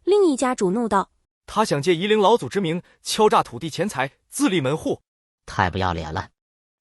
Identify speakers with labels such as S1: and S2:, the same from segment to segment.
S1: 另一家主怒道：
S2: 他想借夷陵老祖之名敲诈土地钱财，自立门户，
S3: 太不要脸了！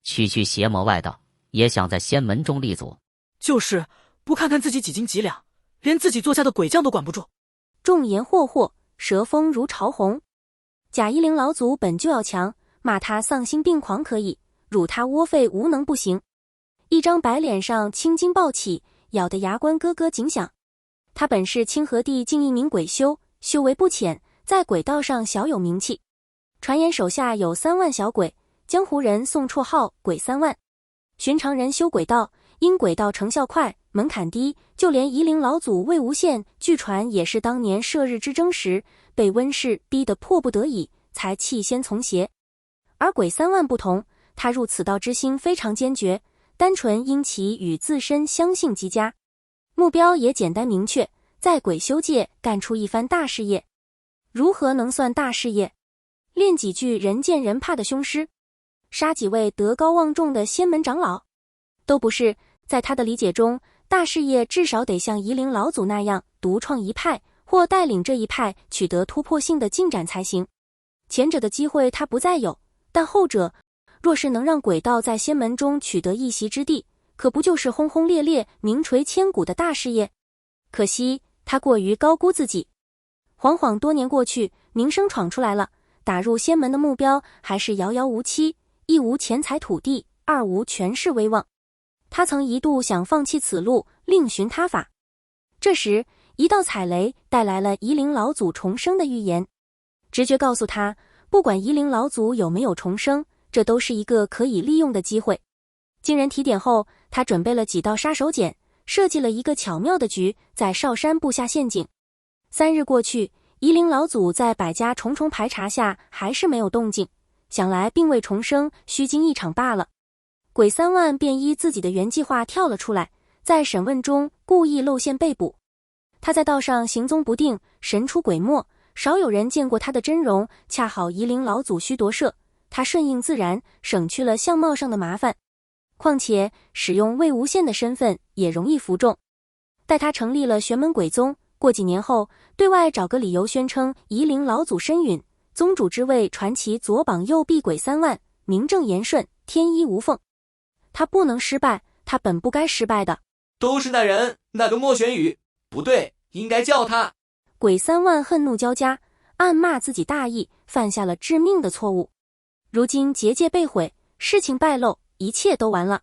S3: 区区邪魔外道也想在仙门中立足，
S4: 就是不看看自己几斤几两，连自己做下的鬼将都管不住。
S1: 众言惑惑，蛇风如潮红。假夷陵老祖本就要强，骂他丧心病狂可以，辱他窝废无能不行。一张白脸上青筋暴起，咬得牙关咯咯紧响。他本是清河地境一名鬼修，修为不浅，在鬼道上小有名气。传言手下有3万小鬼，江湖人送绰号鬼3万。寻常人修鬼道，因鬼道成效快，门槛低，就连夷陵老祖魏无羡，据传也是当年射日之争时被温氏逼得迫不得已，才弃仙从邪。而鬼3万不同，他入此道之心非常坚决，单纯因其与自身相性极佳，目标也简单明确，在鬼修界干出一番大事业。如何能算大事业？练几句人见人怕的凶尸，杀几位德高望重的仙门长老，都不是。在他的理解中，大事业至少得像夷陵老祖那样独创一派，或带领这一派取得突破性的进展才行。前者的机会他不再有，但后者若是能让鬼道在仙门中取得一席之地，可不就是轰轰烈烈、名垂千古的大事业？可惜他过于高估自己。惶惶多年过去，名声闯出来了，打入仙门的目标还是遥遥无期，一无钱财土地，二无权势威望。他曾一度想放弃此路，另寻他法。这时一道踩雷带来了夷陵老祖重生的预言。直觉告诉他，不管夷陵老祖有没有重生，这都是一个可以利用的机会。经人提点后，他准备了几道杀手锏，设计了一个巧妙的局，在少山布下陷阱。3日过去，夷陵老祖在百家重重排查下还是没有动静，想来并未重生，虚惊一场罢了。鬼3万便依自己的原计划跳了出来，在审问中故意露馅被捕。他在道上行踪不定，神出鬼没，少有人见过他的真容，恰好夷陵老祖须夺舍，他顺应自然，省去了相貌上的麻烦。况且使用魏无羡的身份也容易服众。待他成立了玄门鬼宗，过几年后对外找个理由宣称夷陵老祖身陨，宗主之位传其左膀右臂鬼3万，名正言顺，天衣无缝。他不能失败，他本不该失败的。
S5: 都是那人，那个莫玄羽，不对，应该叫他。
S1: 鬼3万恨怒交加，暗骂自己大意，犯下了致命的错误。如今结界被毁，事情败露，一切都完了。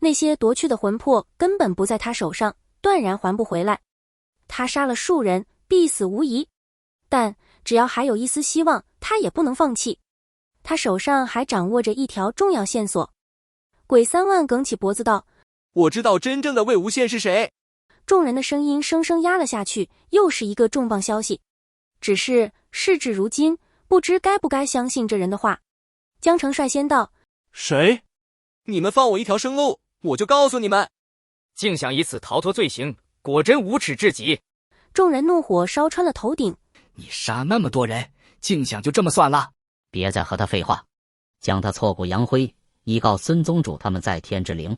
S1: 那些夺去的魂魄根本不在他手上，断然还不回来。他杀了数人，必死无疑。但只要还有一丝希望，他也不能放弃。他手上还掌握着一条重要线索。鬼3万梗起脖子道：
S5: 我知道真正的魏无羡是谁。
S1: 众人的声音生生压了下去，又是一个重磅消息。只是事至如今，不知该不该相信这人的话。江澄率先道：
S2: 谁？
S5: 你们放我一条生路，我就告诉你们。
S2: 竟想以此逃脱罪行，果真无耻至极。
S1: 众人怒火烧穿了头顶。
S4: 你杀那么多人，竟想就这么算了？
S3: 别再和他废话，将他挫骨扬灰，依告孙宗主他们在天之灵。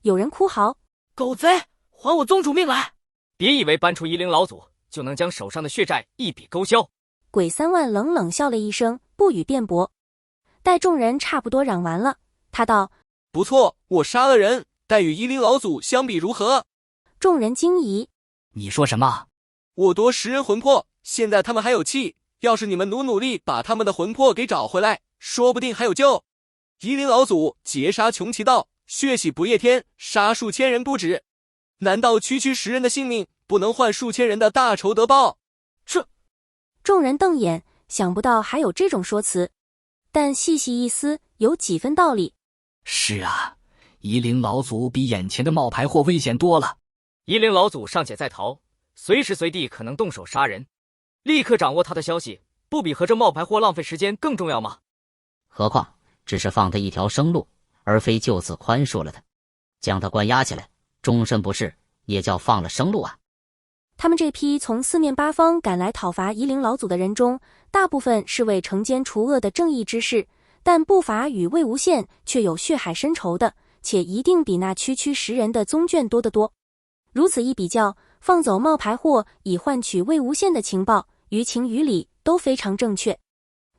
S1: 有人哭嚎：
S4: 狗贼，还我宗主命来！
S2: 别以为搬出夷陵老祖就能将手上的血债一笔勾销。
S1: 鬼3万冷冷笑了一声，不予辩驳。待众人差不多嚷完了，他道：
S5: 不错，我杀了人，但与夷陵老祖相比如何？
S1: 众人惊疑：
S4: 你说什么？
S5: 我夺10人魂魄，现在他们还有气，要是你们努力把他们的魂魄给找回来，说不定还有救。夷陵老祖劫杀穷奇道，血洗不夜天，杀数千人不止，难道区10人的性命不能换数千人的大仇得报？
S1: 众人瞪眼，想不到还有这种说辞，但细细一思，有几分道理。
S4: 是啊，夷陵老祖比眼前的冒牌货危险多了。
S2: 夷陵老祖尚且在逃，随时随地可能动手杀人，立刻掌握他的消息，不比和这冒牌货浪费时间更重要吗？
S3: 何况只是放他一条生路，而非就此宽恕了他，将他关押起来，终身不释，也叫放了生路啊。
S1: 他们这批从四面八方赶来讨伐夷陵老祖的人中，大部分是为惩奸除恶的正义之士，但不乏与魏无羡却有血海深仇的，且一定比那区10人的宗眷多得多。如此一比较，放走冒牌货以换取魏无羡的情报，于情于理都非常正确。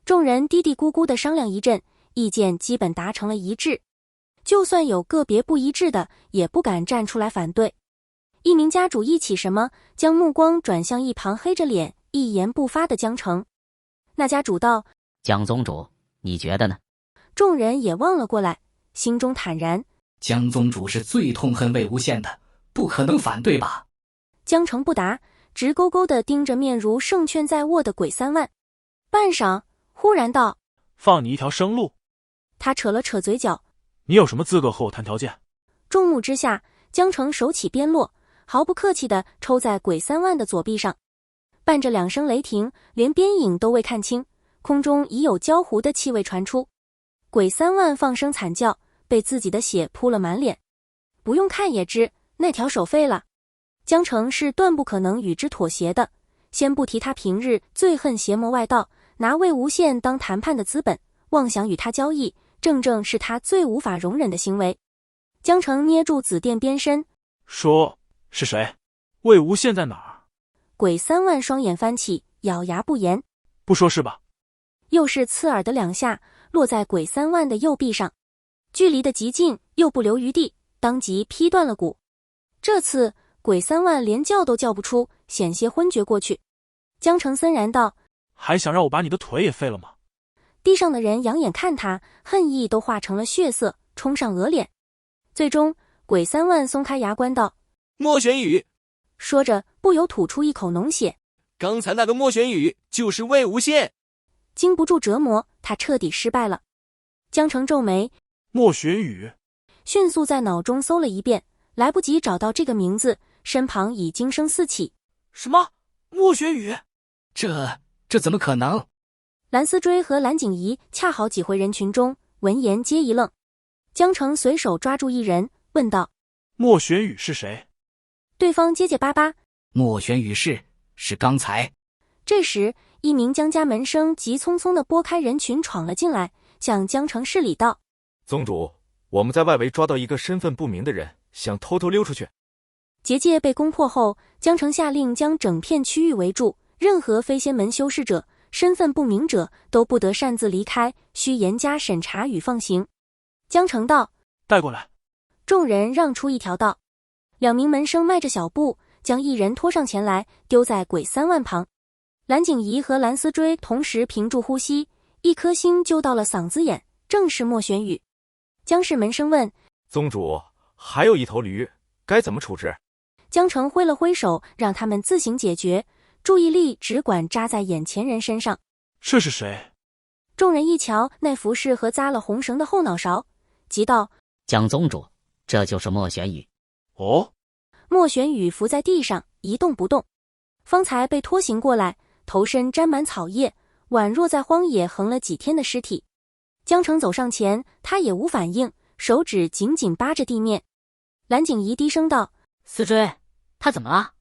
S1: 众人嘀嘀咕咕地商量一阵，意见基本达成了一致。就算有个别不一致的，也不敢站出来反对。一名家主一起什么，将目光转向一旁黑着脸一言不发的江澄。那家主道：
S3: 江宗主，你觉得呢？
S1: 众人也望了过来，心中坦然。
S4: 江宗主是最痛恨魏无羡的，不可能反对吧？
S1: 江澄不答，直勾勾地盯着面如胜券在握的鬼三万。半晌，忽然道：
S6: 放你一条生路。
S1: 他扯了扯嘴角：
S6: 你有什么资格和我谈条件？
S1: 众目之下，江澄手起鞭落，毫不客气地抽在鬼三万的左臂上，伴着两声雷霆，连边影都未看清，空中已有焦糊的气味传出。鬼三万放声惨叫，被自己的血扑了满脸。不用看也知，那条手废了。江澄是断不可能与之妥协的，先不提他平日最恨邪魔外道，拿魏无羡当谈判的资本，妄想与他交易，正正是他最无法容忍的行为。江澄捏住紫殿边身，
S6: 说是谁？魏无羡在哪儿？
S1: 鬼三万双眼翻起，咬牙不言。
S6: 不说是吧？
S1: 又是刺耳的两下，落在鬼三万的右臂上，距离的极近，又不留余地，当即劈断了骨。这次鬼三万连叫都叫不出，险些昏厥过去。江澄森然道：
S6: 还想让我把你的腿也废了吗？
S1: 地上的人仰眼看他，恨意都化成了血色，冲上额脸。最终鬼三万松开牙关道：
S5: 莫玄羽。
S1: 说着不由吐出一口浓血。
S5: 刚才那个莫玄羽就是魏无羡。
S1: 经不住折磨，他彻底失败了。江澄皱眉，
S6: 莫玄羽，
S1: 迅速在脑中搜了一遍，来不及找到这个名字，身旁已惊声四起。
S5: 什么？莫玄羽？
S4: 这怎么可能？
S1: 蓝思追和蓝景怡恰好挤回人群中，闻言皆一愣。江澄随手抓住一人，问道：
S6: 莫玄羽是谁？
S1: 对方结结巴巴：
S4: 莫玄羽是刚才。
S1: 这时一名江家门生急匆匆地拨开人群闯了进来，向江澄施礼道：
S7: 宗主，我们在外围抓到一个身份不明的人，想偷偷溜出去。
S1: 结界被攻破后，江澄下令将整片区域围住，任何非仙门修士者、身份不明者都不得擅自离开，需严加审查与放行。江澄道：
S6: 带过来。
S1: 众人让出一条道。两名门生迈着小步，将一人拖上前来，丢在鬼三万旁。蓝景怡和蓝思追同时屏住呼吸，一颗心揪到了嗓子眼，正是莫玄羽。江氏门生问：
S7: 宗主，还有一头驴，该怎么处置？
S1: 江澄挥了挥手，让他们自行解决，注意力只管扎在眼前人身上。
S6: 这是谁？
S1: 众人一瞧那服饰和扎了红绳的后脑勺，急道：
S3: 江宗主，这就是莫玄羽。
S6: 哦。
S1: 莫玄羽伏在地上一动不动，方才被拖行过来，头身沾满草叶，宛若在荒野横了几天的尸体。江澄走上前，他也无反应，手指紧紧扒着地面。蓝景怡低声道：
S3: 思追，他怎么了？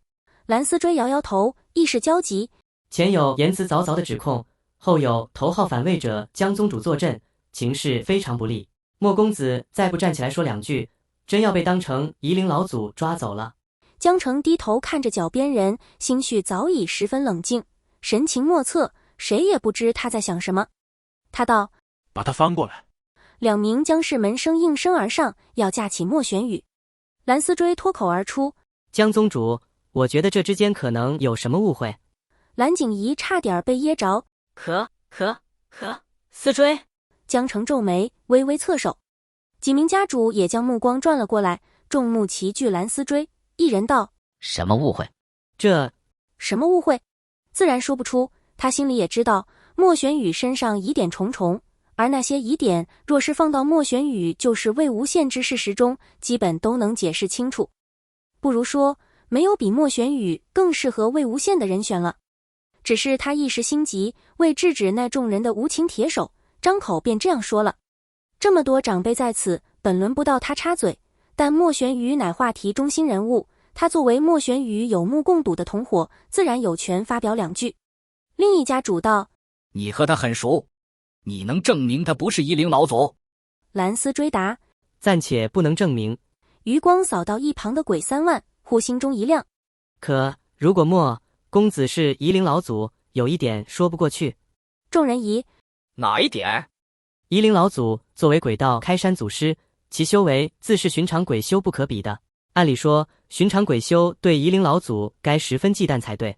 S1: 蓝思追摇摇头，一时焦急：
S8: 前有言辞凿凿的指控，后有头号反魏者江宗主坐镇，情势非常不利。莫公子再不站起来说两句，真要被当成夷陵老祖抓走了。
S1: 江澄低头看着脚边人，心绪早已十分冷静，神情莫测，谁也不知他在想什么。他道：
S6: 把他翻过来。
S1: 两名江氏门生应声而上，要架起莫玄羽。蓝思追脱口而出：
S8: 江宗主，我觉得这之间可能有什么误会。
S1: 蓝景怡差点被噎着。
S3: 可思追。
S1: 江澄皱眉，微微侧手。几名家主也将目光转了过来，众目齐聚蓝思追。一人道：
S3: 什么误会？
S8: 这
S1: 什么误会？自然说不出，他心里也知道莫玄羽身上疑点重重，而那些疑点若是放到莫玄羽就是魏无羡之事实中，基本都能解释清楚。不如说，没有比莫玄羽更适合魏无羡的人选了。只是他一时心急，为制止那众人的无情铁手，张口便这样说了。这么多长辈在此，本轮不到他插嘴，但莫玄羽乃话题中心人物，他作为莫玄羽有目共睹的同伙，自然有权发表两句。另一家主道：
S4: 你和他很熟，你能证明他不是夷陵老祖？
S1: 蓝思追答：
S8: 暂且不能证明。
S1: 余光扫到一旁的鬼三万，忽心中一亮。
S8: 可如果莫公子是夷陵老祖，有一点说不过去。
S1: 众人疑，
S2: 哪一点？
S8: 夷陵老祖作为鬼道开山祖师，其修为自是寻常鬼修不可比的。按理说，寻常鬼修对夷陵老祖该十分忌惮才对。